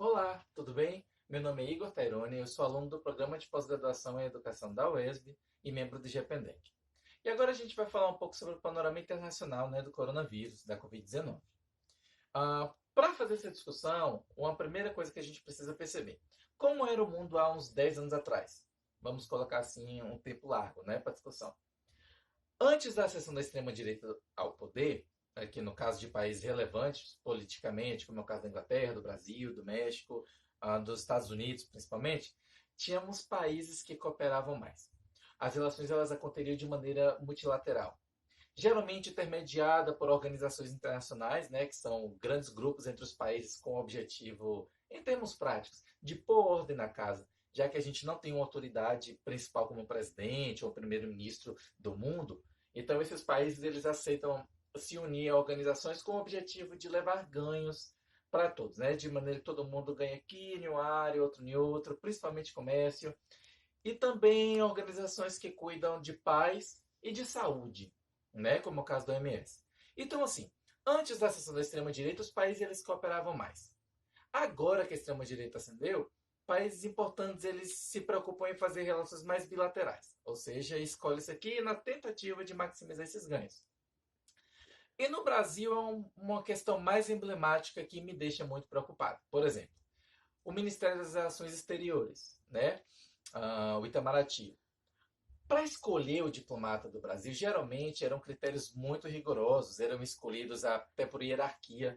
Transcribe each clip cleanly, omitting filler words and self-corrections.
Olá, tudo bem? Meu nome é Igor Taironi, eu sou aluno do Programa de Pós-Graduação em Educação da UESB e membro do GPENDEC. E agora a gente vai falar um pouco sobre o panorama internacional, né, do coronavírus, da Covid-19. Para fazer essa discussão, uma primeira coisa que a gente precisa perceber, como era o mundo há uns 10 anos atrás? Vamos colocar assim um tempo largo, né, para discussão. Antes da ascensão da extrema-direita ao poder, aqui no caso de países relevantes politicamente, como é o caso da Inglaterra, do Brasil, do México, dos Estados Unidos principalmente, tínhamos países que cooperavam mais. As relações elas aconteceriam de maneira multilateral, geralmente intermediada por organizações internacionais, né, que são grandes grupos entre os países com o objetivo, em termos práticos, de pôr ordem na casa, já que a gente não tem uma autoridade principal como o presidente ou primeiro-ministro do mundo. Então esses países eles aceitam se unir a organizações com o objetivo de levar ganhos para todos, né? De maneira que todo mundo ganha aqui em uma área, outro em outro, principalmente comércio, e também organizações que cuidam de paz e de saúde, né? Como é o caso da OMS. Então, assim, antes da ascensão da extrema-direita, os países eles cooperavam mais. Agora que a extrema-direita ascendeu, países importantes eles se preocupam em fazer relações mais bilaterais, ou seja, escolhe isso aqui na tentativa de maximizar esses ganhos. E no Brasil é uma questão mais emblemática que me deixa muito preocupado. Por exemplo, o Ministério das Relações Exteriores, né? O Itamaraty. Para escolher o diplomata do Brasil, geralmente eram critérios muito rigorosos, eram escolhidos até por hierarquia,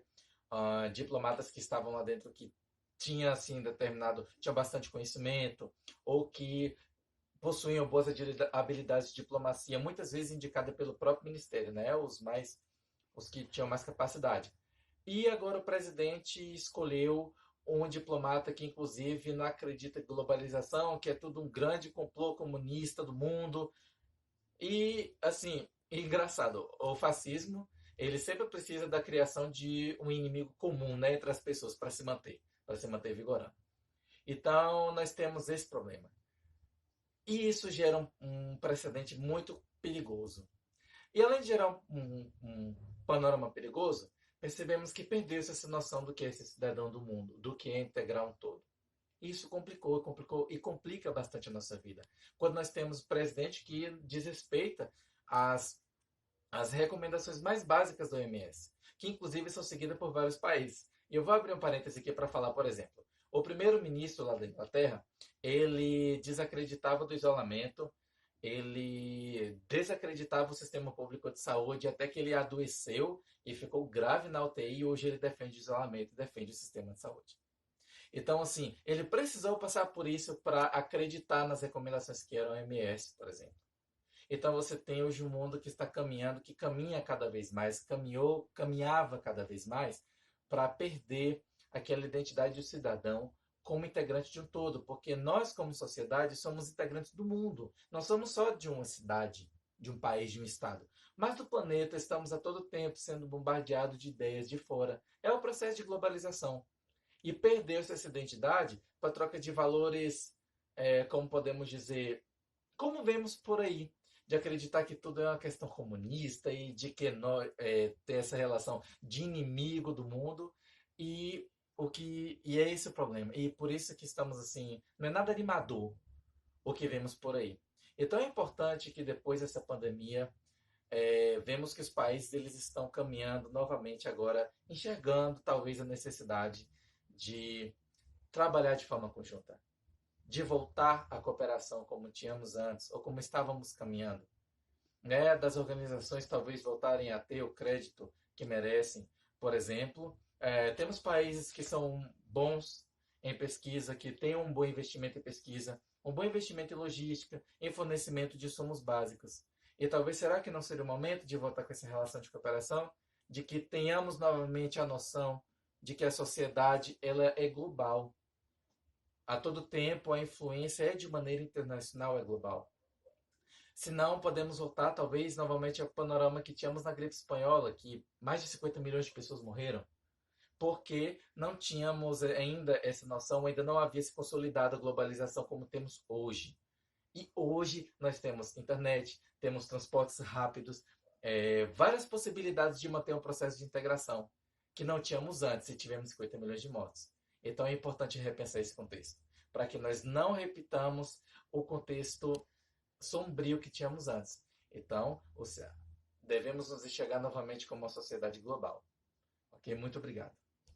diplomatas que estavam lá dentro que tinham assim determinado, tinham bastante conhecimento ou que possuíam boas habilidades de diplomacia, muitas vezes indicada pelo próprio ministério, né? Os que tinham mais capacidade. E agora o presidente escolheu um diplomata que, inclusive, não acredita em globalização, que é tudo um grande complô comunista do mundo. E, assim, engraçado, o fascismo, ele sempre precisa da criação de um inimigo comum, né, entre as pessoas para se manter vigorando. Então, nós temos esse problema. E isso gera um precedente muito perigoso. E além de gerar um panorama perigoso, percebemos que perdeu-se essa noção do que é ser cidadão do mundo, do que é integrar um todo. Isso complicou e complica bastante a nossa vida. Quando nós temos um presidente que desrespeita as, as recomendações mais básicas da OMS, que inclusive são seguidas por vários países. E eu vou abrir um parêntese aqui para falar, por exemplo, o primeiro-ministro lá da Inglaterra, ele desacreditava do isolamento, ele desacreditava o sistema público de saúde até que ele adoeceu e ficou grave na UTI e hoje ele defende o isolamento e defende o sistema de saúde. Então, assim, ele precisou passar por isso para acreditar nas recomendações que eram OMS, por exemplo. Então você tem hoje um mundo que está caminhando, que caminha cada vez mais, caminhava cada vez mais para perder aquela identidade do cidadão como integrante de um todo, porque nós como sociedade somos integrantes do mundo, não somos só de uma cidade, de um país, de um estado, mas do planeta, estamos a todo tempo sendo bombardeados de ideias de fora. É o processo de globalização. E perdeu-se essa identidade para troca de valores, como podemos dizer, como vemos por aí, de acreditar que tudo é uma questão comunista e de que nós, ter essa relação de inimigo do mundo e é esse o problema. E por isso que estamos assim, não é nada animador o que vemos por aí. Então é importante que depois dessa pandemia vemos que os países eles estão caminhando novamente agora, enxergando talvez a necessidade de trabalhar de forma conjunta, de voltar à cooperação como tínhamos antes, ou como estávamos caminhando, né? Das organizações talvez voltarem a ter o crédito que merecem. Por exemplo, temos países que são bons em pesquisa, que têm um bom investimento em pesquisa, um bom investimento em logística, em fornecimento de insumos básicos. E talvez será que não seria o momento de voltar com essa relação de cooperação, de que tenhamos novamente a noção de que a sociedade ela é global. A todo tempo a influência é de maneira internacional, é global. Se não, podemos voltar talvez novamente ao panorama que tínhamos na gripe espanhola, que mais de 50 milhões de pessoas morreram, porque não tínhamos ainda essa noção, ainda não havia se consolidado a globalização como temos hoje. E hoje nós temos internet, temos transportes rápidos, várias possibilidades de manter um processo de integração que não tínhamos antes e tivemos 50 milhões de mortes. Então é importante repensar esse contexto, para que nós não repitamos o contexto sombrio que tínhamos antes. Então, devemos nos enxergar novamente como uma sociedade global. Ok? Muito obrigado.